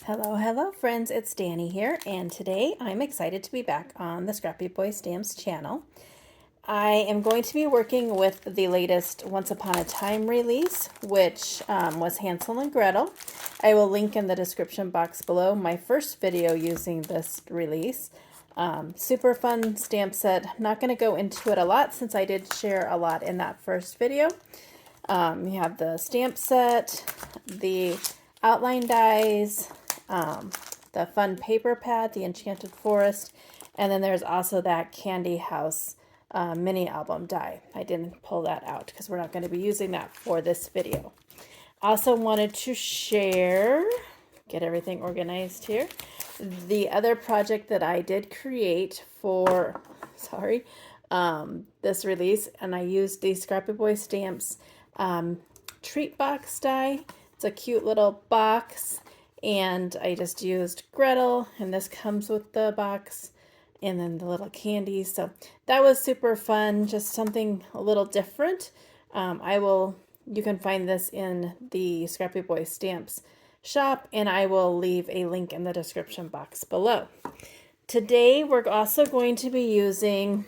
Hello friends, it's Danny here, and today I'm excited to be back on the Scrappy Boy Stamps channel. I am going to be working with the latest Once Upon a Time release, which was Hansel and Gretel. I will link in the description box below my first video using this release. Super fun stamp set. I'm not going to go into it a lot since I did share a lot in that first video. You have the stamp set, the outline dies, the fun paper pad, the Enchanted Forest, and then there's also that Candy House mini album die. I didn't pull that out because we're not going to be using that for this video. Also wanted to share, get everything organized here, the other project that I did create for, this release, and I used the Scrappy Boy Stamps treat box die. It's a cute little box, and I just used Gretel, and this comes with the box, and then the little candies. So that was super fun, just something a little different. You can find this in the Scrappy Boy Stamps shop, and I will leave a link in the description box below. Today we're also going to be using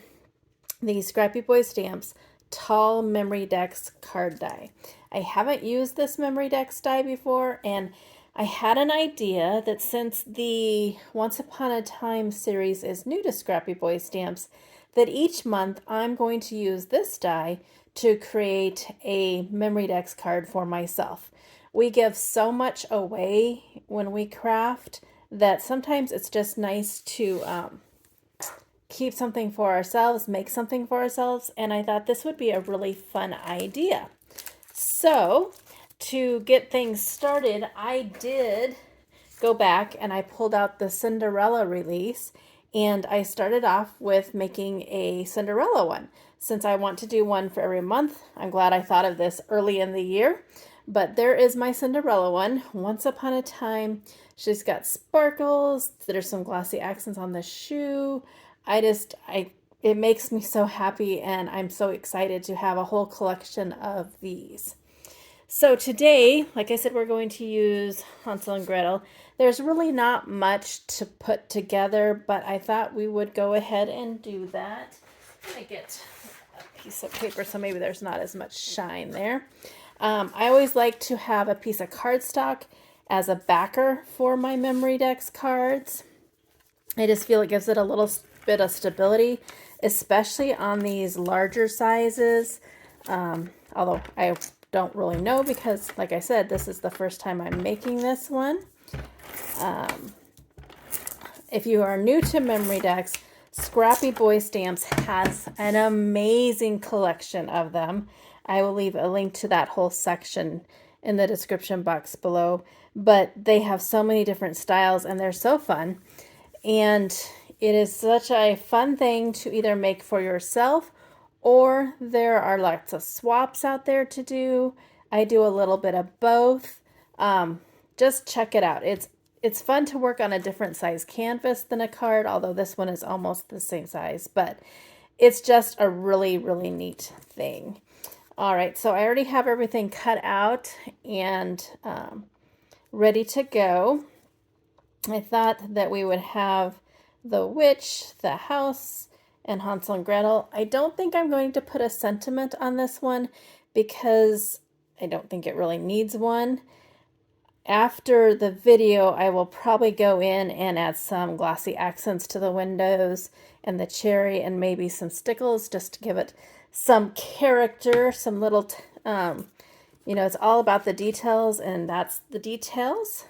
the Scrappy Boy Stamps Tall Memory Dex card die. I haven't used this Memory Dex die before, and I had an idea that since the Once Upon a Time series is new to Scrappy Boy Stamps, that each month I'm going to use this die to create a Memory Dex card for myself. We give so much away when we craft that sometimes it's just nice to keep something for ourselves, make something for ourselves, and I thought this would be a really fun idea. So to get things started, I did go back and I pulled out the Cinderella release, and I started off with making a Cinderella one. Since I want to do one for every month, I'm glad I thought of this early in the year. But there is my Cinderella one, Once Upon a Time. She's got sparkles. There's some glossy accents on the shoe. It makes me so happy, and I'm so excited to have a whole collection of these. So today, like I said, we're going to use Hansel and Gretel. There's really not much to put together, but I thought we would go ahead and do that. Let me get a piece of paper so maybe there's not as much shine there. I always like to have a piece of cardstock as a backer for my Memory Dex cards. I just feel it gives it a little bit of stability, especially on these larger sizes. Although I don't really know because, like I said, this is the first time I'm making this one. If you are new to Memory Dex, Scrappy Boy Stamps has an amazing collection of them. I will leave a link to that whole section in the description box below. But they have so many different styles, and they're so fun. And it is such a fun thing to either make for yourself, or there are lots of swaps out there to do. I do a little bit of both. Just check it out. It's fun to work on a different size canvas than a card, although this one is almost the same size, but it's just a really, really neat thing. All right, so I already have everything cut out and ready to go. I thought that we would have the witch, the house, and Hansel and Gretel. I don't think I'm going to put a sentiment on this one because I don't think it really needs one. After the video, I will probably go in and add some glossy accents to the windows and the cherry and maybe some stickles just to give it some character, some little, it's all about the details, and that's the details.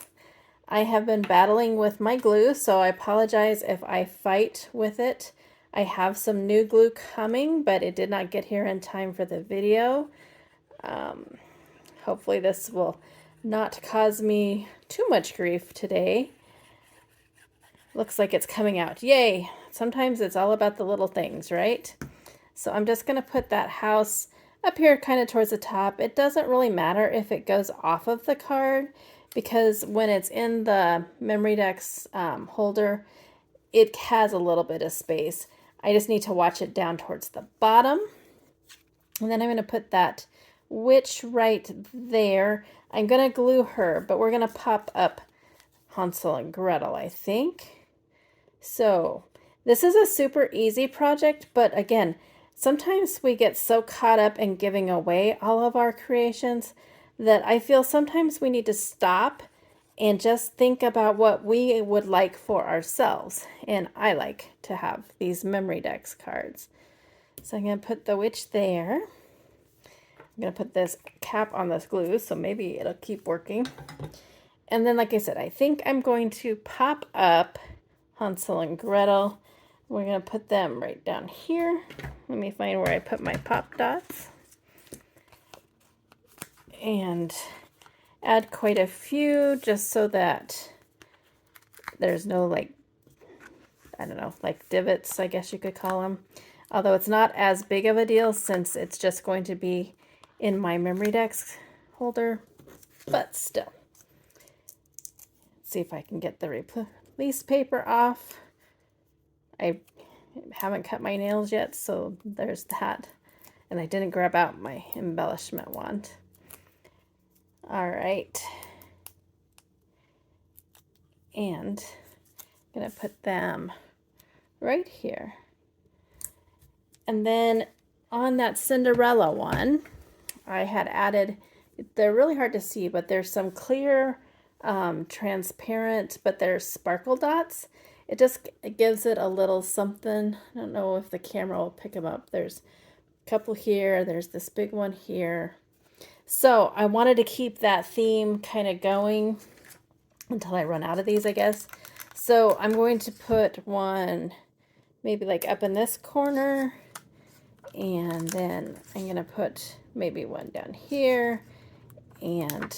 I have been battling with my glue, so I apologize if I fight with it. I have some new glue coming, but it did not get here in time for the video. Hopefully this will not cause me too much grief today. Looks like it's coming out. Yay! Sometimes it's all about the little things, right? So I'm just going to put that house up here kind of towards the top. It doesn't really matter if it goes off of the card, because when it's in the Memory Dex holder, it has a little bit of space. I just need to watch it down towards the bottom. And then I'm going to put that witch right there. I'm going to glue her, but we're going to pop up Hansel and Gretel, I think. So this is a super easy project, but again, sometimes we get so caught up in giving away all of our creations that I feel sometimes we need to stop and just think about what we would like for ourselves. And I like to have these Memory Dex cards. So I'm going to put the witch there. I'm going to put this cap on this glue, so maybe it'll keep working. And then, like I said, I think I'm going to pop up Hansel and Gretel. We're going to put them right down here. Let me find where I put my pop dots. And add quite a few just so that there's no, like, I don't know, like divots, I guess you could call them. Although it's not as big of a deal since it's just going to be in my Memory Dex holder, but still. Let's see if I can get the release paper off. I haven't cut my nails yet, so there's that. And I didn't grab out my embellishment wand. All right. And I'm going to put them right here. And then on that Cinderella one, I had added, they're really hard to see, but there's some clear, transparent, but there's sparkle dots. It gives it a little something. I don't know if the camera will pick them up. There's a couple here. There's this big one here. So I wanted to keep that theme kind of going until I run out of these, I guess. So I'm going to put one maybe like up in this corner. And then I'm going to put maybe one down here. And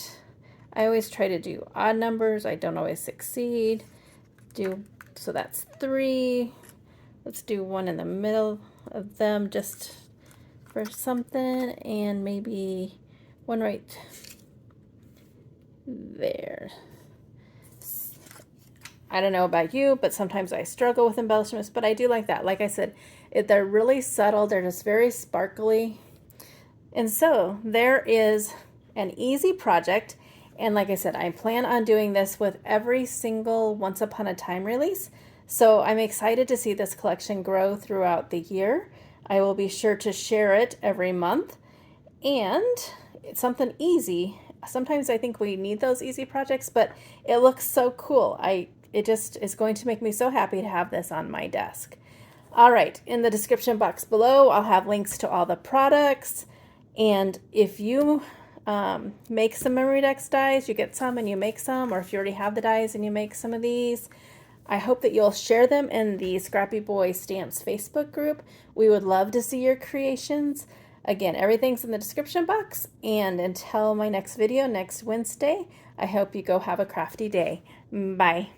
I always try to do odd numbers. I don't always succeed. So that's 3. Let's do one in the middle of them just for something. And maybe one right there. I don't know about you, but sometimes I struggle with embellishments, but I do like that. Like I said, they're really subtle. They're just very sparkly. And so there is an easy project. And like I said, I plan on doing this with every single Once Upon a Time release. So I'm excited to see this collection grow throughout the year. I will be sure to share it every month. And it's something easy. Sometimes I think we need those easy projects, but it looks so cool. It just is going to make me so happy to have this on my desk. All right, in the description box below, I'll have links to all the products. And if you make some Memory Dex dies, you get some and you make some, or if you already have the dies and you make some of these, I hope that you'll share them in the Scrappy Boy Stamps Facebook group. We would love to see your creations. Again, everything's in the description box. And until my next video next Wednesday, I hope you go have a crafty day. Bye.